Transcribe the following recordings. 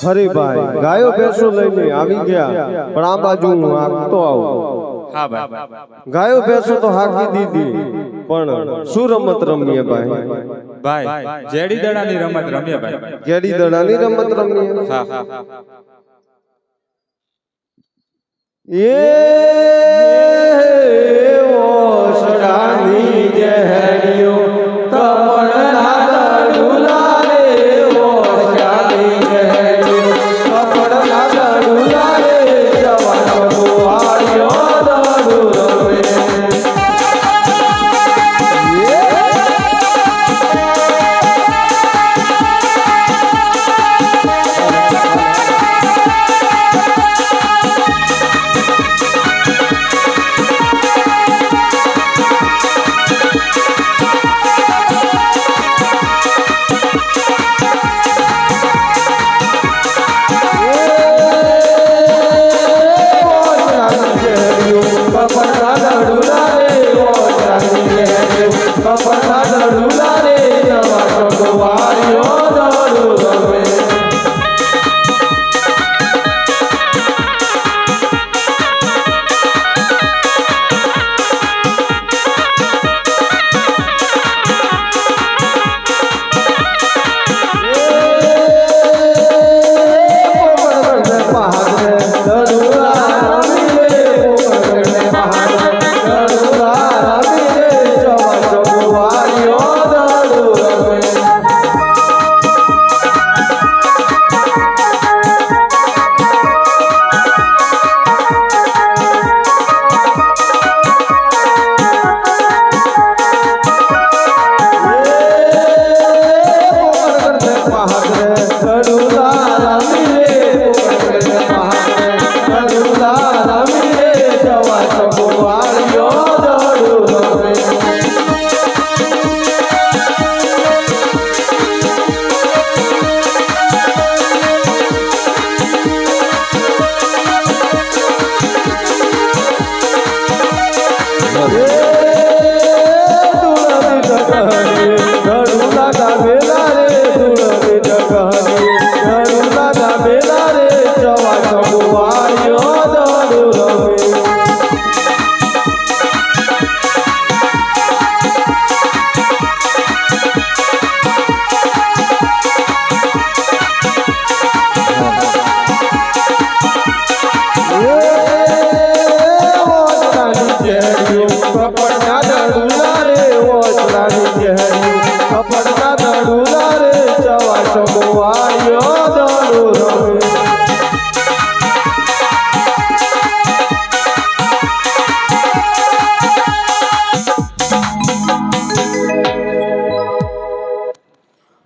હરીભાઈ ગાયો ભેંસો લઈને આવી ગયા પણ આ બાજુ હું હાંકતો આવું. હા ભાઈ ગાયો ભેંસો તો હાંકી દીધી પણ શું રમત રમીએ ભાઈ? ભાઈ જેડી દડાની રમત રમીએ ભાઈ. કેડી દડાની રમત રમીએ. હા એ ઓસડાની જેડીઓ કપડના દડુલા રે ઓસડાની જેડીઓ કપડના દડુલા રે જવાનો ગોવાળિયો દડુ રમે.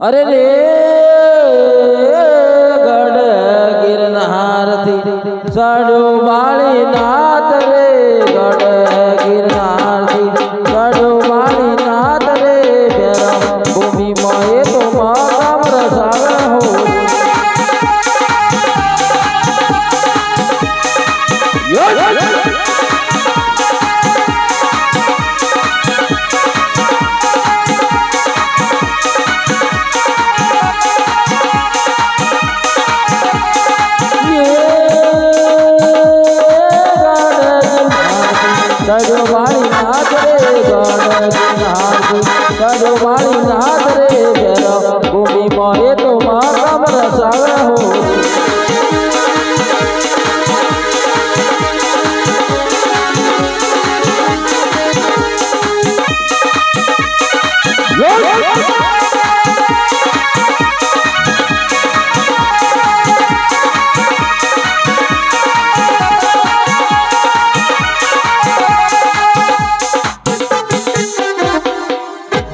અરે રે ગઢ ગિરનારથી ચડ્યો વાળીનાથ રે ગઢ ગિરનારથી ચડ્યો વાળીનાથ રે ભેરવ ભૂમિમાં એ તો મકામ રસાવે હો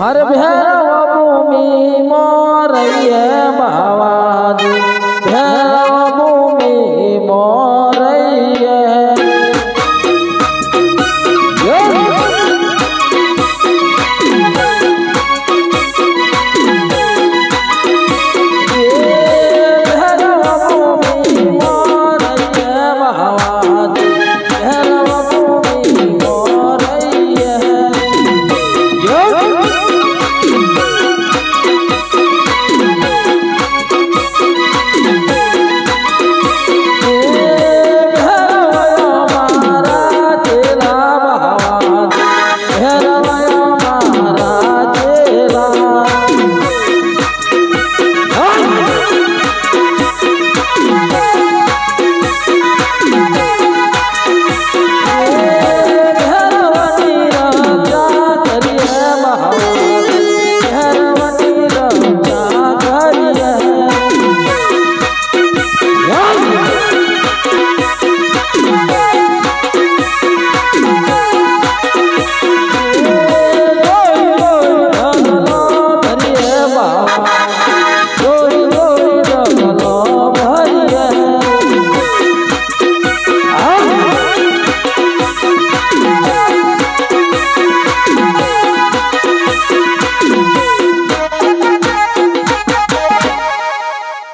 हर भैरव भूमि मोरैये बाबाजी भैरव भूमि मोरैये भैरव भूमि मोरैये बाबाजी भैरव भूमि मोरैये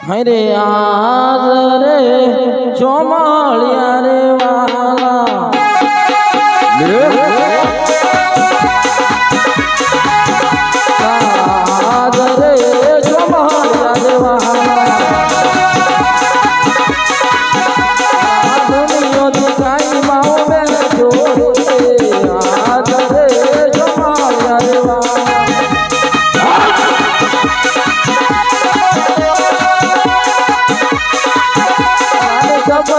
હરે આજ રે ચોમાળિયા રે વાલા આજ રે ચોમાળિયા રે વાલા દુનિયાથી કાંઈ માવો બેન જોડે આજ રે ચોમાળિયા રે વાલા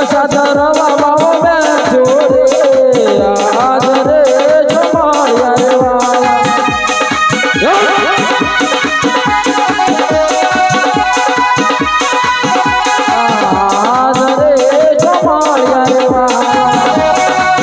સાધર બાબો બેન જોડે આજ રે ચોમાળિયા રે વાલા આજ રે ચોમાળિયા રે વાલા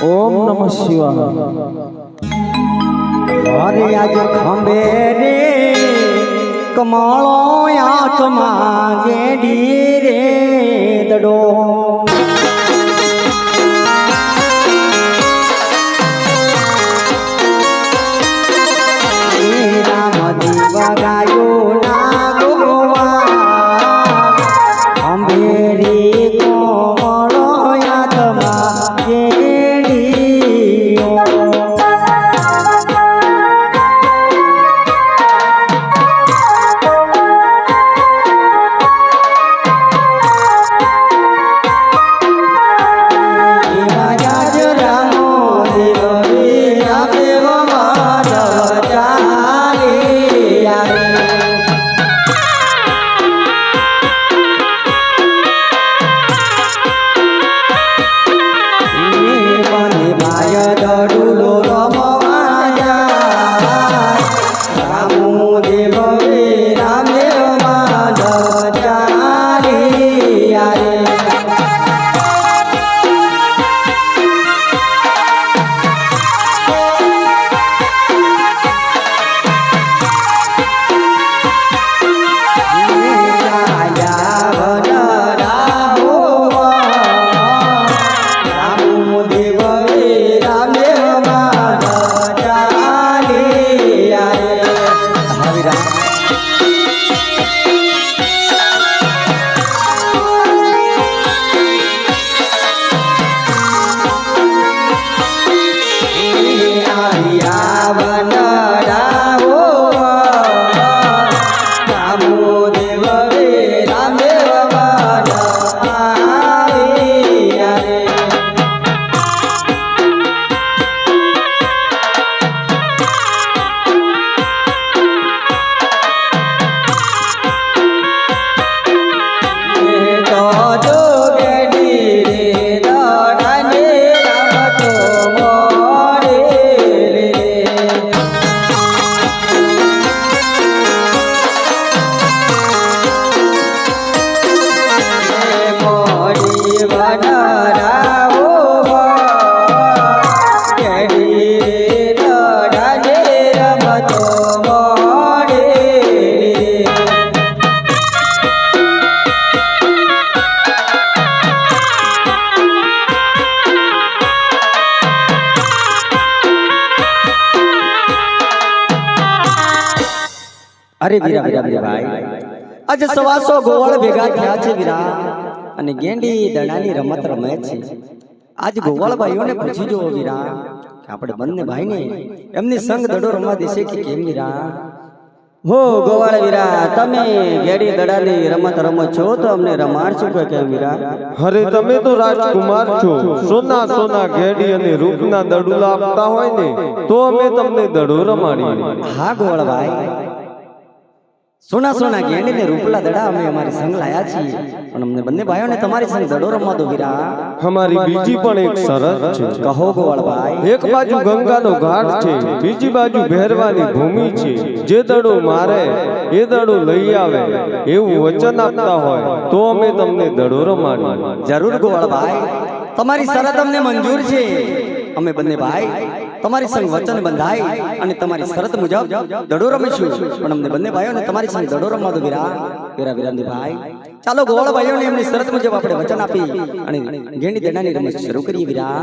ઓમ નમઃ શિવાય અરે આજ ખંભે રે કમાળો આંખમાં ગેડી રે દડો રામ દીવગાયો ના ગોવા ખંભે રે કમાળો આંખમાં ગેડી અરે વીરા વીરા વીરા ભાઈ આજે સવાસો ગોવાળ ભેગા થયા છે વીરા અને ગેંડી દડાની રમત રમે છે આજ ગોવાળ ભાઈઓને પૂછી જો વીરા કે આપણે બંને ભાઈને એમની સંગ દડો રમવા દેશે કે કેમ વીરા હો ગોવાળ વીરા તમે ગેડી દડાની રમત રમો છો તો અમને રમાડશો કે કેમ વીરા અરે તમે તો રાજકુમાર છો સોના સોના ઘેડી અને રૂપના દડુલા આપતા હોય ને તો અમે તમને દડો રમાડીએ હા ગોવાળ ભાઈ સોના સોના ગેંડી ને રૂપલા દડા અમે અમારી સંગ લાયા છીએ પણ અમને બંને ભાઈઓને તમારી સંગ દડો રમવા દો વીરા અમારી બીજી પણ એક શરત છે કહો ગોવાળ ભાઈ એક બાજુ ગંગાનો ઘાટ છે બીજી બાજુ ભેરવાની ભૂમિ છે જે દડો મારે એ દડો લઈ આવે એવું વચન આપતા હોય તો અમે તમને દડો રમાડીએ જરૂર ગોવાળ ભાઈ તમારી શરત અમને મંજૂર છે અમે બંને ભાઈ તમારી સંગ વચન બંધાઈ અને તમારી શરત મુજબ દડો રમીશું પણ અમને બંને ભાઈઓને તમારી સંગ દડો રમવા દો વીરા વીરા વિરામજી ભાઈ ચાલો ગોવાળ ભાઈઓને એમની શરત મુજબ આપણે વચન આપી અને ગેંડી દડાની રમત શરૂ કરીએ વીરા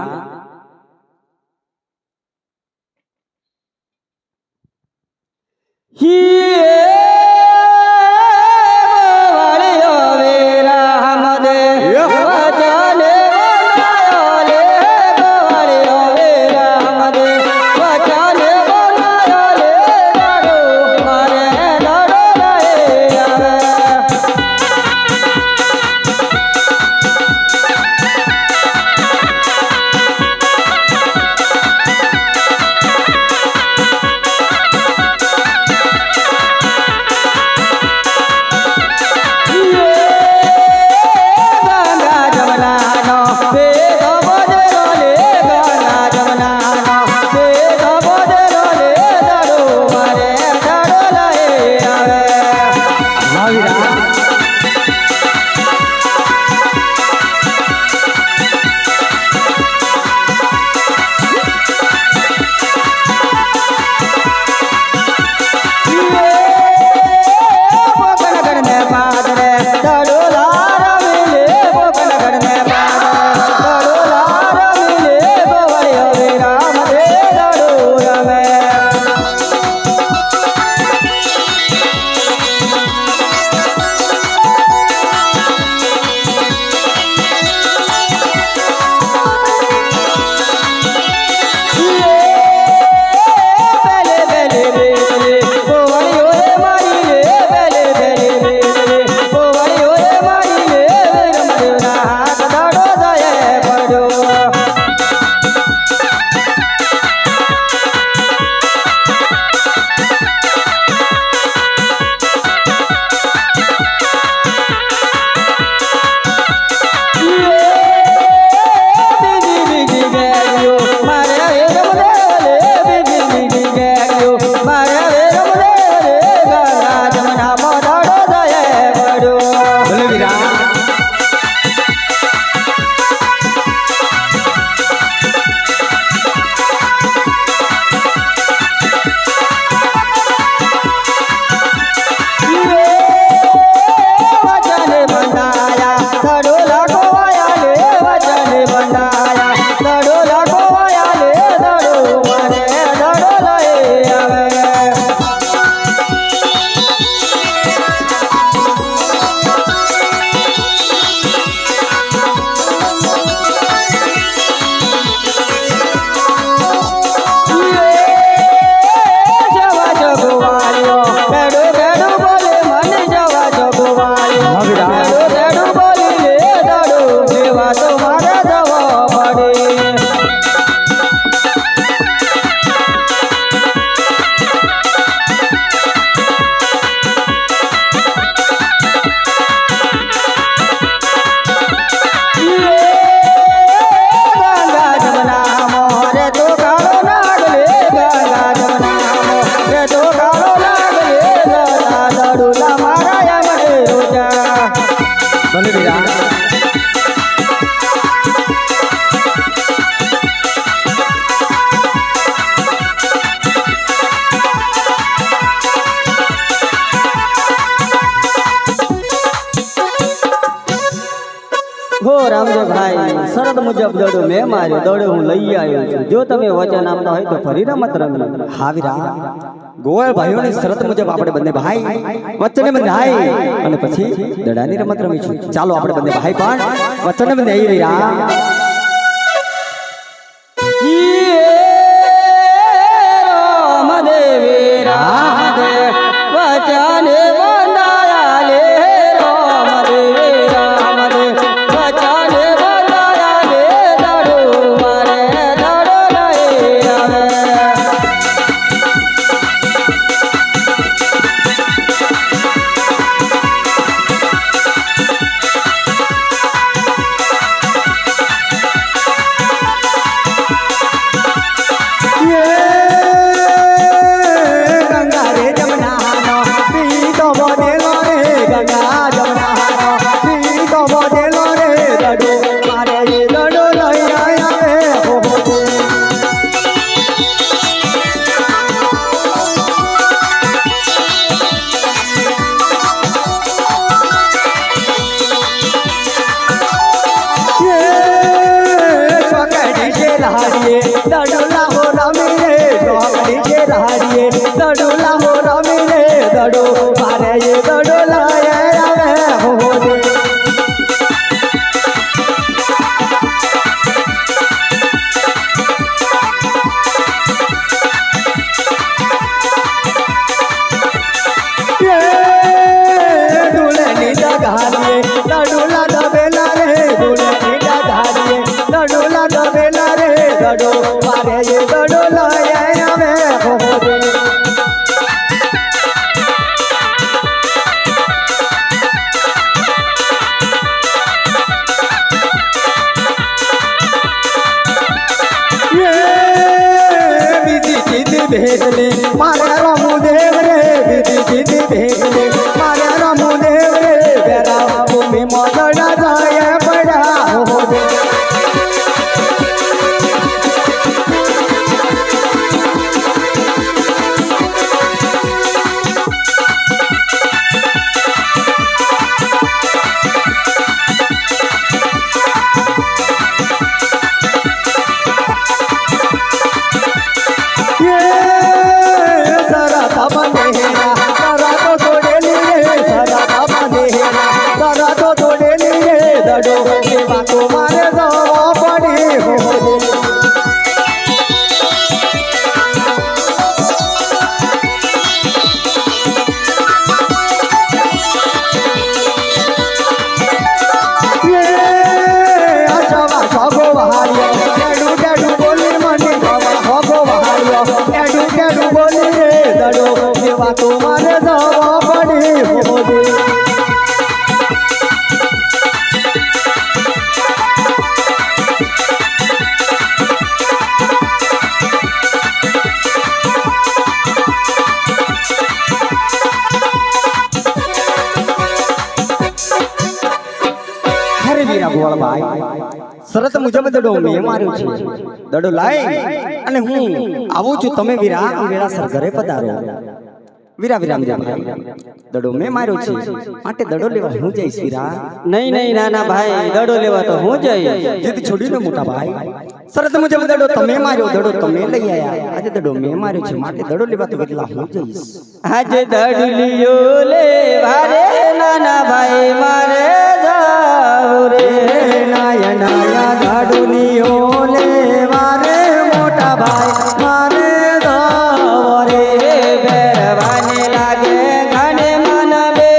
શરત મુજબ દડો મેં માર્યો દડો હું લઈ આવ્યો છું જો તમે વચન આપતા હોય તો ફરી રમત રમી હા વીરા ગોવાળ ભાઈઓની શરત મુજબ આપણે બંને ભાઈ વચને બંધાઈ અને પછી દડાની રમત રમીશું ચાલો આપણે બંને ભાઈ પણ વચને બંધાઈ વીરા રાડીએ દડોલા હો રમી રે ચોકડી જે રાડીએ દડોલા હો રમી રે દડો મારે એ દડોલા આવે હો રે દડો મારે એ દડો લઈ આવે હો રે બીજી ચીજ ભેગલે મારે રમુદેવ રે બીજી ચીજ ભેગલે મારે રમુદેવ રે બેરા ભૂમિ મદડા જાય પડ્યા હો રે તમારે જવા પડી હોદે હરે વીરા ગોળભાઈ શરત મુજબ દડો મેં માર્યો છે દડો લાઈ અને હું આવું છું તમે વીરા વેળાસર ઘરે પધારો વીરા વિરામદેવભાઈ દડો મેં માર્યો છે માટે દડો લેવા હું જઈશ વીરા નહીં નહીં નાના ભાઈ દડો લેવા તો હું જઈશ જીદ છોડીને મોટા ભાઈ શરત મુજબ દડો તમે માર્યો દડો તમે લઈ આયા આજે દડો મેં માર્યો છે માટે દડો લેવા તો કેટલા હું જઈશ આજે દડલિયો લેવા રે નાના ભાઈ મારે જાવ રે નાયા નાયા દડુલિયો લેવા રે મોટા ભાઈ મારે જાવ રે બેરવાને લાગે ઘણે મન બે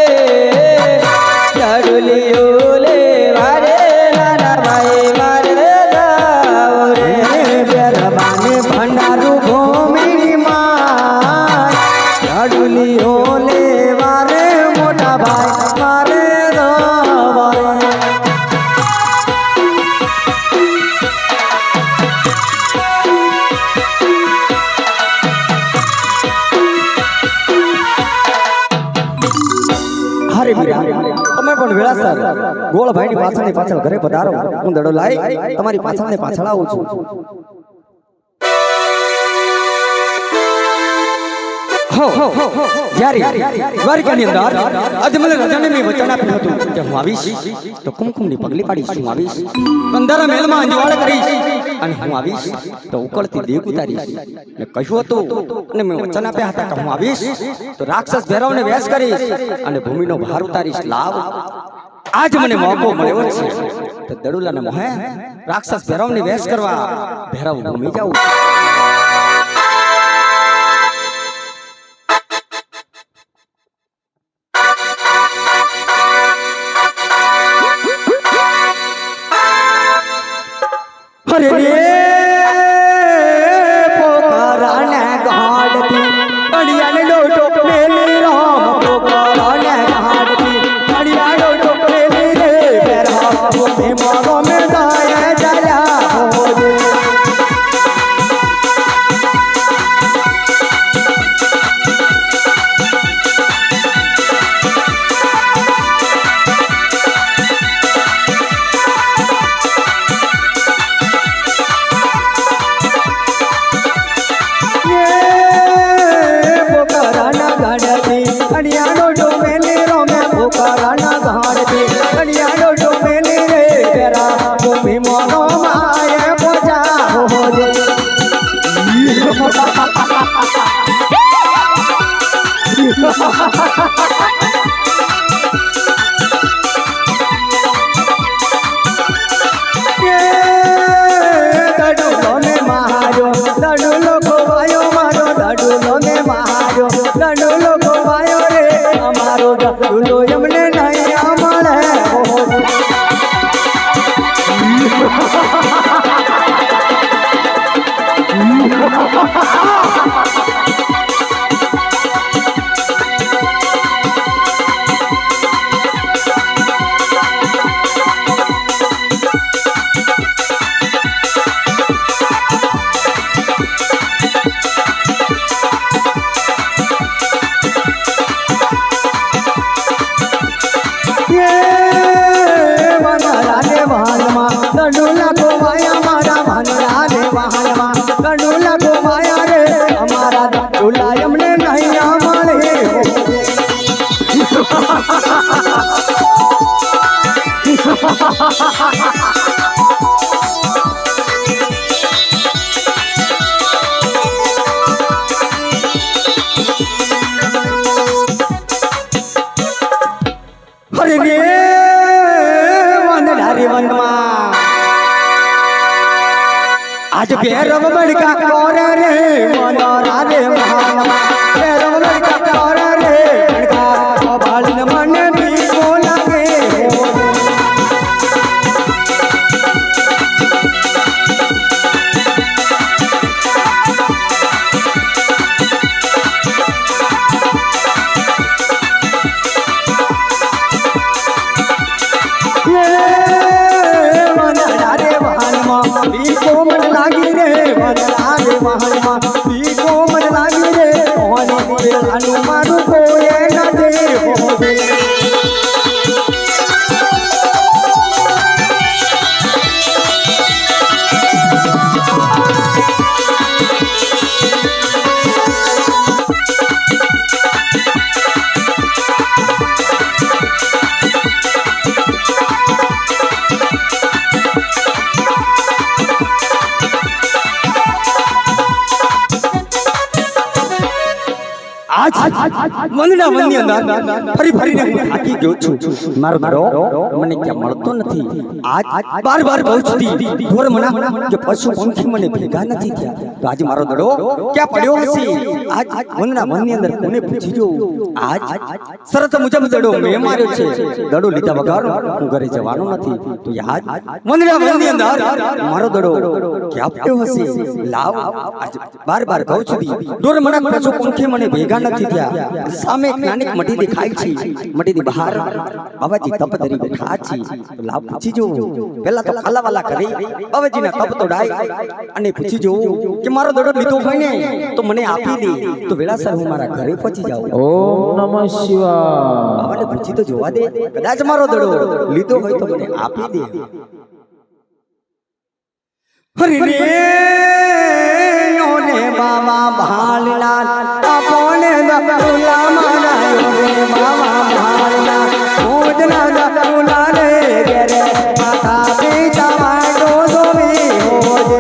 દડલિયો લેવા રે નાના ભાઈ મારે જાવ રે બેરબાને ભંડારું ભૂમિની માં દડુલિયો લેવા રે મોટા ભાઈ મારે જાવ રે હરે વીરા તમે પણ વેળાસર ગોળભાઈ ની પાછળ ઘરે પધારો હું દડો લાઈ તમારી પાછળ ને પાછળ આવું છું દ્વારિકાની અંદર અજમલ રાજાને મેં વચન આપ્યું હતું કે હું આવીશ તો કુમકુમની પગલી પાડીશ હું આવીશ કંધારા મહેલમાં અંજવાળ કરીશ અને હું આવીશ તો ઉકળતી દેગ ઉતારીશ ને કહ્યું હતું અને મેં વચન આપ્યા હતા કે હું આવીશ તો રાક્ષસ ભૈરવને વેશ કરીશ અને ભૂમિનો ભાર ઉતારીશ લાવ આજ મને મોકો મળ્યો છે તો દડુલાને મોહે રાક્ષસ ભૈરવને વેશ કરવા ભૈરવ ભૂમિ જાઉં અરે રે પોકારાને ગાડતી અડિયાને ડોટો લેલી રામ પોકારાને ગાડતી અડિયા ડોટો લેલી રે બેરા મે મારો મે જાય જયા હોજે દડુલો ને માર્યો દડુલો ખોવાયો મારો દડુલો ને માર્યો દડુલો ખોવાયો રે અમારો દડુલો એમને નહીં મળે દડુલા ગોવાયા મારા ભાનરા રે વહાણમાં દડુલા ગોવાયા રે અમારા દડુલા એમને નહીં મળે હરે રે વનડા રે વનમાં आज भैरव बड़का कोरे रे मनोरा रे महानमा भैरव बड़का कोरे रे बड़का बालन मन भी बोलागे मनरा रे वहानमा भी कोमल लागी रे मनरा रे वहानमा भी कोमल लागी रे कोने बेलानु मारू कोए न दे होवे વંદના વનની અંદર ફરી ફરીને હું થાકી ગયો છું મારો દડો મને ક્યાં મળતો નથી આજ બાર બાર કહું છું ઢોર મના કે પશુ પંખી મને ભેગા નથી થયા તો આજે મારો દડો ક્યાં પડ્યો હશે આજ વંદના વનની અંદર કોને પૂછી જો આજ શરત મુજબ દડો મેં માર્યો છે દડો લીધા વગર હું ઘરે જવાનો નથી તો યાદ વંદના વનની અંદર મારો દડો ક્યાં પડ્યો હશે લાવ આજ બાર બાર કહું છું ઢોર મના પશુ પંખી મને ભેગા નથી થયા સામે એક નાની મટી દેખાય છે મટીની બહાર બાબાજી તપ ધરી બેઠા છે તો લાવ પૂછી જો પહેલા તો ખાલાવાલા કરી બાબાજીના તપ તોડાય અને પૂછી જો કે મારો દડો લીધો હોય ને તો મને આપી દે તો વેળાસર હું મારા ઘરે પહોંચી જાઉં ઓમ નમઃ શિવાય બાબાને પૂછી તો જોવા દે કદાચ મારો દડો લીધો હોય તો મને આપી દે હરે રે યોને બાબા ભાલના આપોને દડુલા મારા રે બાબા ભાલના ઓજના દડુલા રે ઘરે માતા પિતા વાડો દોવી હોજે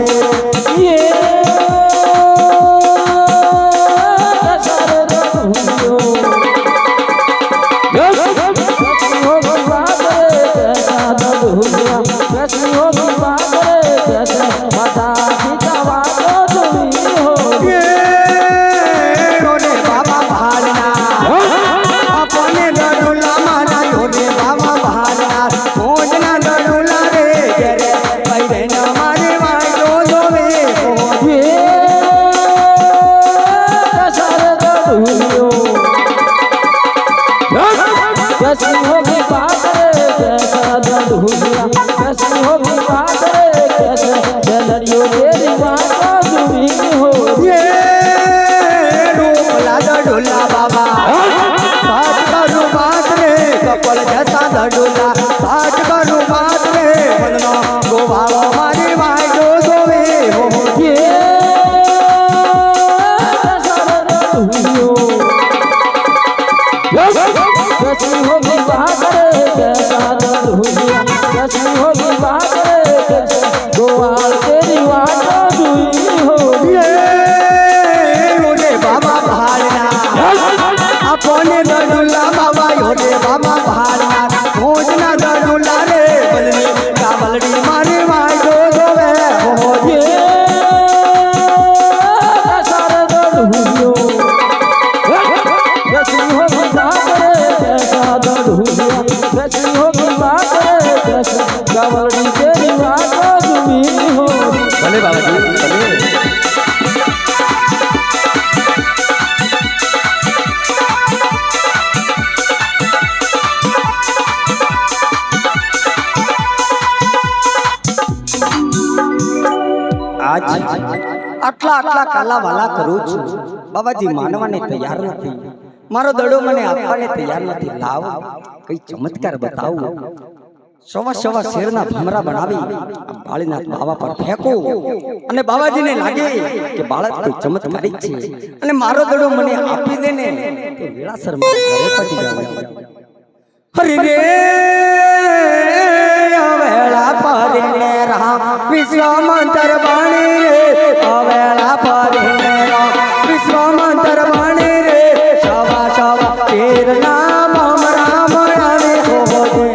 गोवाल तेरी वाट दुई हो ભલે બાબાજી ભલે. આજ આટલા કાલા વાલા કરું છું બાબાજી, માનવાને તૈયાર નથી, મારો દડો મને આપવાને તૈયાર નથી. લાવ કઈ ચમત્કાર બતાવું. સવા શેરના ભમરા બનાવી આ બાળીનાથ બાવા પર ફેંકો અને બાબાજીને લાગે કે બાળક કોઈ ચમત્કારિક છે અને મારો દડો મને આપી દે ને તો વેળાસર મારે ઘરે પહોંચી જવાનું. હરી રે વેળા પરે ને રામ વિશ્વમંતર બાણી રે, વેળા પરે ને રામ વિશ્વમંતર બાણી રે, સવા શેરના ભમરા બનાવે હોજે.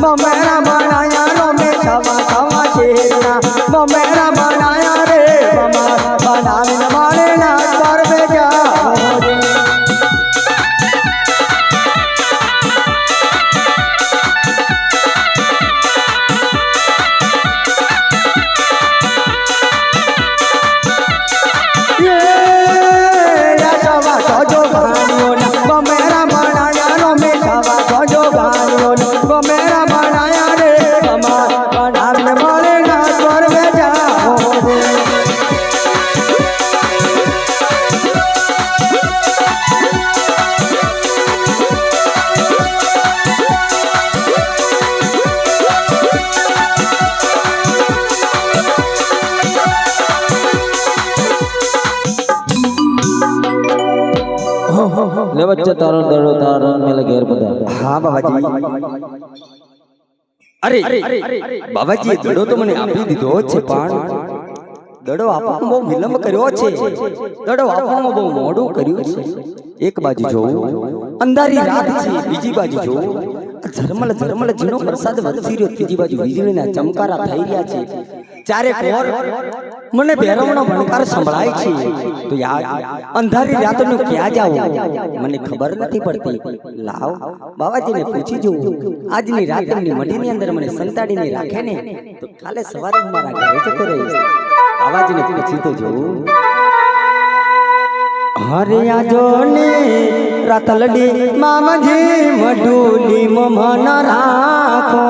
મમેરા બનાયા રોમે સવા શેરના મમેરા બનાયા રે, મમા બનાવીને મારે નાચ પર બેજા રે. સવા જો ગાણીઓ મમેરા બનાયા રોમે સવા જો ગાણીઓ મમેરા બનાયા રે, મમા બનાવીને મારે નાચ પર બેજા રે. લે વચ્ચે તારો દડો તારો મેલે ઘેર બધા. હા બાબાજી. અરે બાબાજી દડો તો મને આપી દીધો છે, પણ દડો આપવામાં બહુ વિલંબ કર્યો છે, દડો આપવામાં બહુ મોડું કર્યું છે. એક બાજુ જોઉં અંધારી રાત છે, બીજી બાજુ જોઉં ઝરમલ ઝીણો વરસાદ વરસી રહ્યો, ત્રીજી બાજુ વીજળીના ચમકારા થઈ રહ્યા છે, ચારે કોર મને ભેરવનો ભણકાર સંભળાય છે. તો યાર અંધારી રાતનું ક્યાં જાવું મને ખબર નથી પડતી. લાવ બાબાજીને પૂછી જોઉં, આજની રાત એમની મઢીની અંદર મને સંતાડીને રાખે ને તો કાલે સવારે હું મારા ઘરે જતો રહીશ. બાબાજીને પૂછી તો જોઉં. હરિયા જોને રાતલડી મામજી મઢુલી મન રાખો,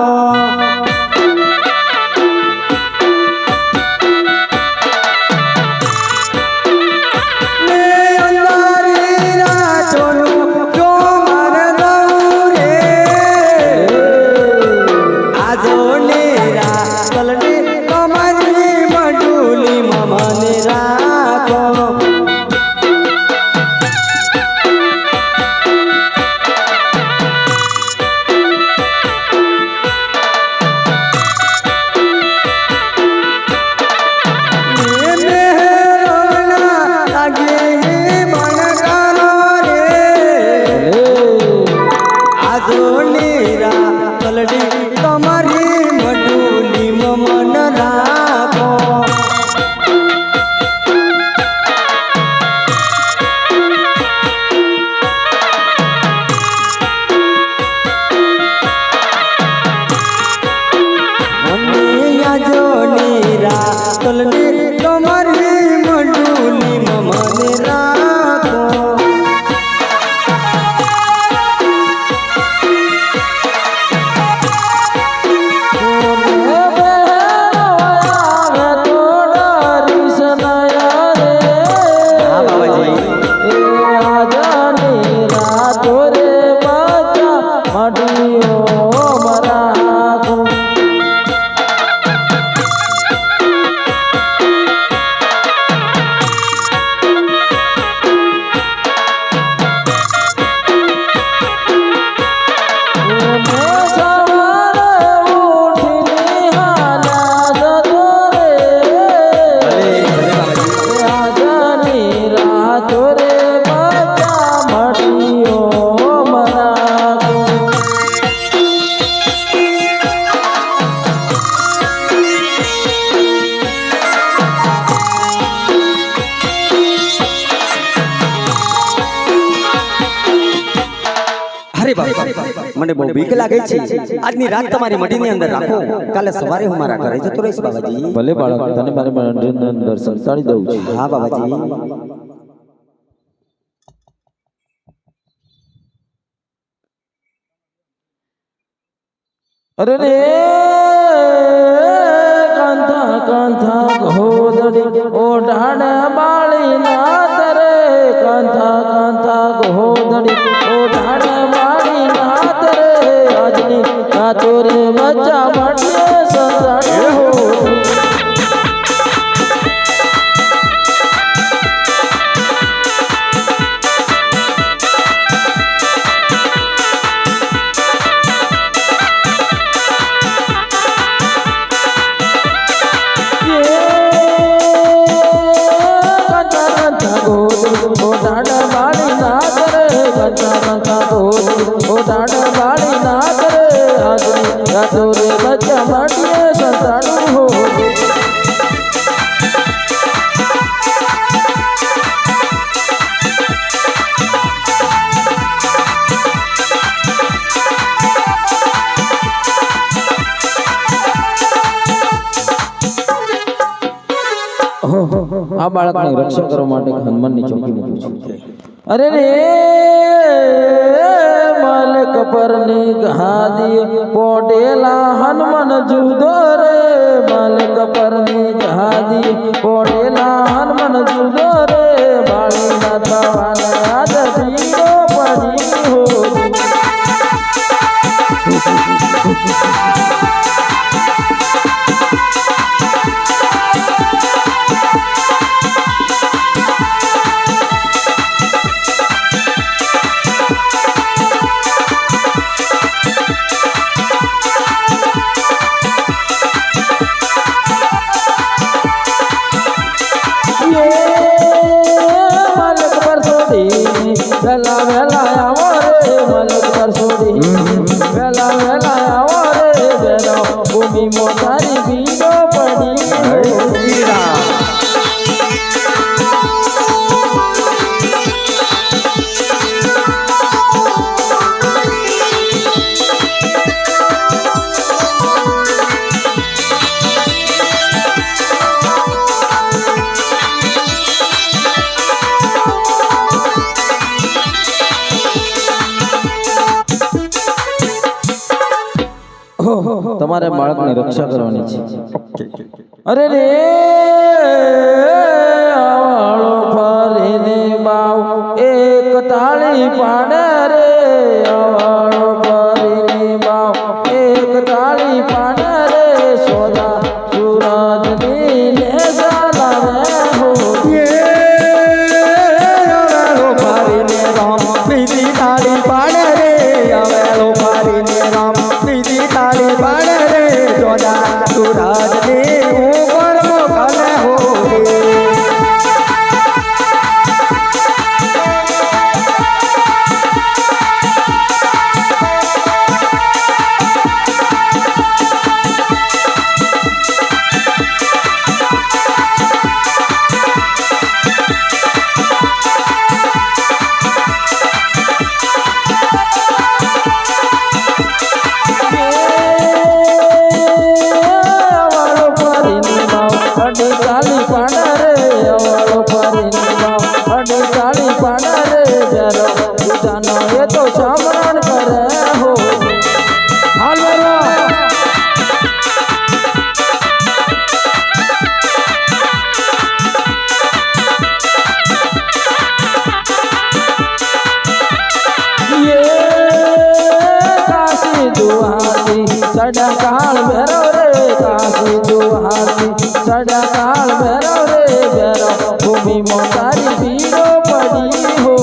મને બહુ બીક લાગે છે આજની રાત તમારી મઢીની અંદર રાખો કાલે સવારે હું મારા ઘરે જતો રહીશ બાબાજી ભલે બાળક તને મારે મનોરંજન અંદર સંતાડી દઉં છું હા બાબાજી અરે રે કાંધા કાંધા ગોદડી ઓઢાડ બાળી નાથ રે કાંધા કાંધા ગોદડી ઓઢાડ બાળી નાથ રે આજની રાતો રે બચ્ચા માટે સંતાડે હો બચ્ચા માટે સંતાડું હો આ બાળકની રક્ષા કરવા માટે હનુમાનની ચોકી મૂકું છું અરે રે મલક પરની ગાદી પોટેલા હનુમાન જુદો રે મલક પરની ગાદી પોટેલા હનુમાન જુદો રે બાળી ના થવાના આદ પીરો પડી હો વેલા વેલા આવો રે મલક પર સોડી વેલા વેલા આવો રે વેલો ભૂમિ મોતારી બીજો પડી તમારે બાળકની રક્ષા કરવાની છે અરે રે આવાળો ફરીને બાવ એક તાળી પાડે રે આવાળો ફરીને બાવ એક તાળી પાડે રે સોદા સુરજ ની સાલા રે હો આવેલો ફરીને રામ બીજી તાળી પાડે રે આવેલો ફરીને રામ બીજી તાળી પાડે રે જોડા સુરાજ ને ઉપર મોકલે હો सड़ा काल भैरव रे काशी दुहासी सड़ा काल भैरव रे भैरव भूमि मोतारी पीरो पड़ी हो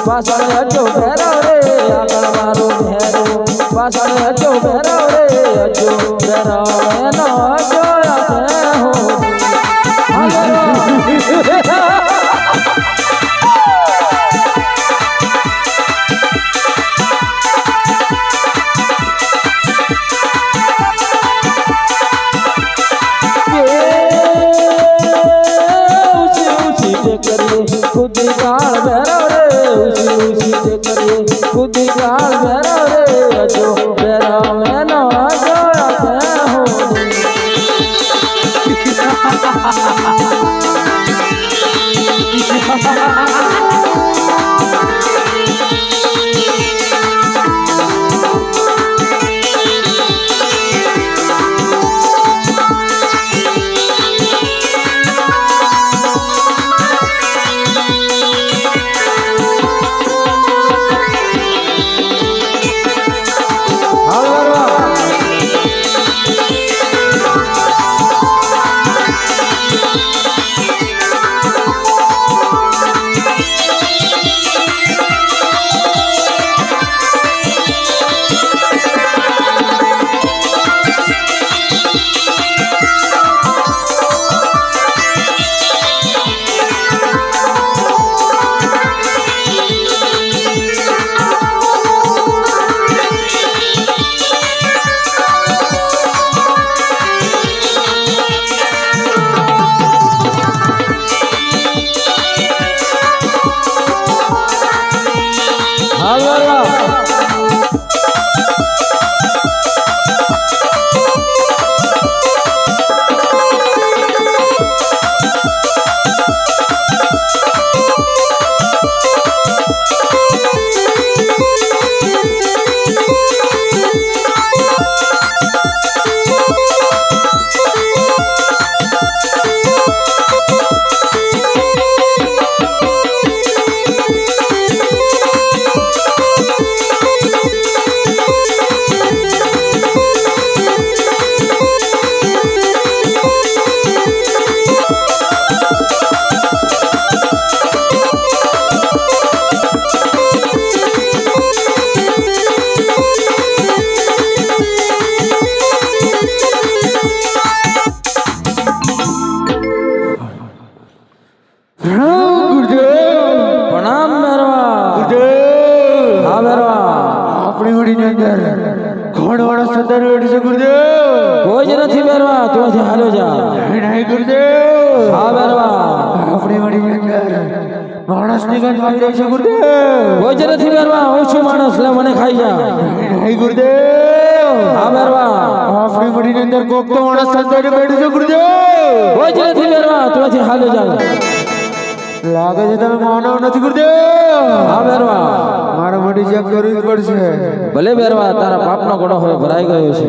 पासण अचो भैरव रे आगळ मारो भैरव पासण अचो भैरव रे अचो भैरव एनो अचो आथे हो બેરો રે અજો બેરો મેનો અજો તે હોડી પ્રણામ મેરવા હા મેરવા આપણી વડીની અંદર ઘોડવાળો સદર વેડી છે ગુરુદેવ. કોઈ જ નથી મેરવા તું અહીંથી હાલ્યો જા નહીં ગુરુદેવ. હા મેરવા આપણી વડીની અંદર માણસની ગંધ આવી રહી છે ગુરુદેવ. કોઈ જ નથી મેરવા હું છું માણસ લે મને ખાઈ જા નહીં ગુરુદેવ. હા મેરવા આપણી વડીની અંદર કોક તો માણસ સદર બેઠું છે ગુરુદેવ. કોઈ જ નથી મેરવા તું અહીંથી હાલ્યો જા લાગે છે તમે માનવ નથી ગુરુદેવ. હા મેરવા મારા વડી ચેક કરવી જ પડશે. ભલે મેરવા તારા પાપનો ઘોડો હવે ભરાઈ ગયો છે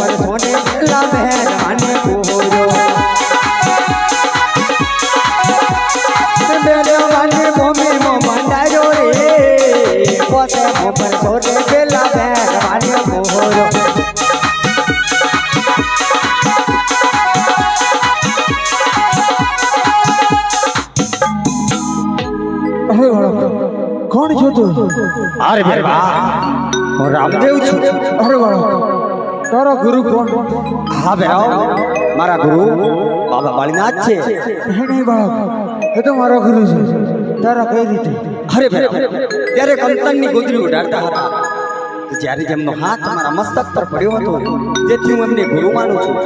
મોપર સોને પેલા મહેરવાને કોહરો મહેરવાને ભૂમિ મો મંડાયો રે પોતે મોપર સોને પેલા મહેરવાને કોહરો અરે વાળા કોણ છો તું? અરે ભેરવા હું રામદેવ છું. અરે વાળા તારા ગુરુ કોણ? હા ભેરાવ મારા ગુરુ બાબા બાળીનાથ છે. નહીં બાળક એ તો મારા ગુરુ છે. તારા કઈ રીતે? અરે ભેરાવ ત્યારે કંતનની ગોદરી ઉડાડતા હતા કે જ્યારે જેમનો હાથ મારા મસ્તક પર પડ્યો હતો જેથી હું એમને ગુરુ માનું છું.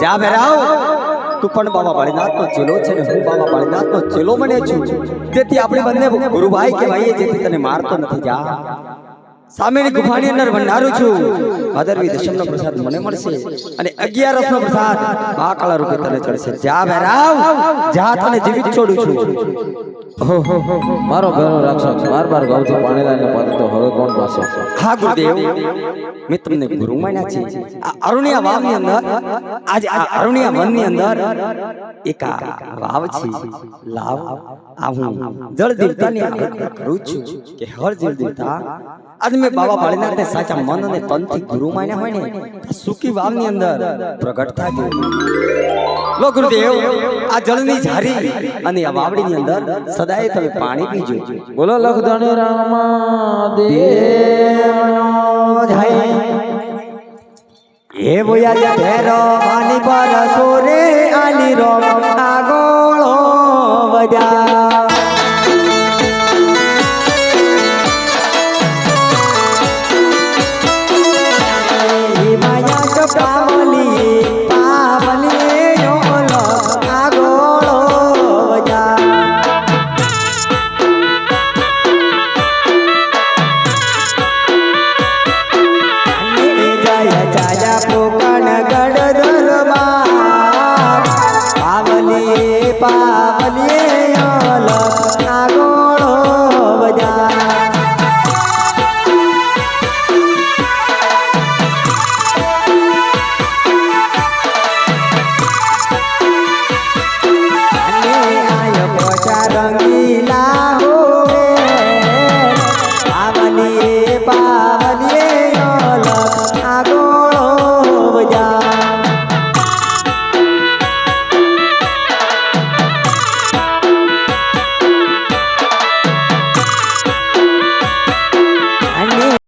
જા ભેરાવ તું પણ બાબા બાળીનાથનો ચેલો છે ને હું બાબા બાળીનાથનો ચેલો બને છું. તેથી આપણે બંને ગુરુભાઈ કહેવાઈએ જેથી તને મારતો નથી. જા સામેની ગુફાની અંદર ભંડારું છું. ભાદરવી દશમનો પ્રસાદ મને મળશે અને 11 પ્રસાદ બાકળા રૂપે તને ચડશે. જા ભેરાવ જા તને જીવિત છોડું છું. મારો ઘરનો રાક્ષસ બાર ગાઉથી પાણી લાવીને પાડતો હવે કોણ પાસે? હા ગુરુદેવ મેં તમને ગુરુ માન્યા છે. આ અરુણિયા વાવની અંદર આજે આ અરુણિયા વનની અંદર એક આ વાવ છે. લાવ આ હું જળ દેવતાની આરાધના કરું છું કે હર જળ દેવતા આજે મેં બાબા બાળીનાથને સાચા મન અને તનથી ગુરુ માન્યા હોય ને તો સુકી વાવની અંદર પ્રગટ થાજો. લો ગુરુદેવ આ જળની ઝારી અને આ વાવડીની અંદર સદાય તમે પાણી પીજો. બોલો લખધણી રામા દેવનો જય. એ બોયા ભેરો આની પર સોરે આની રોમ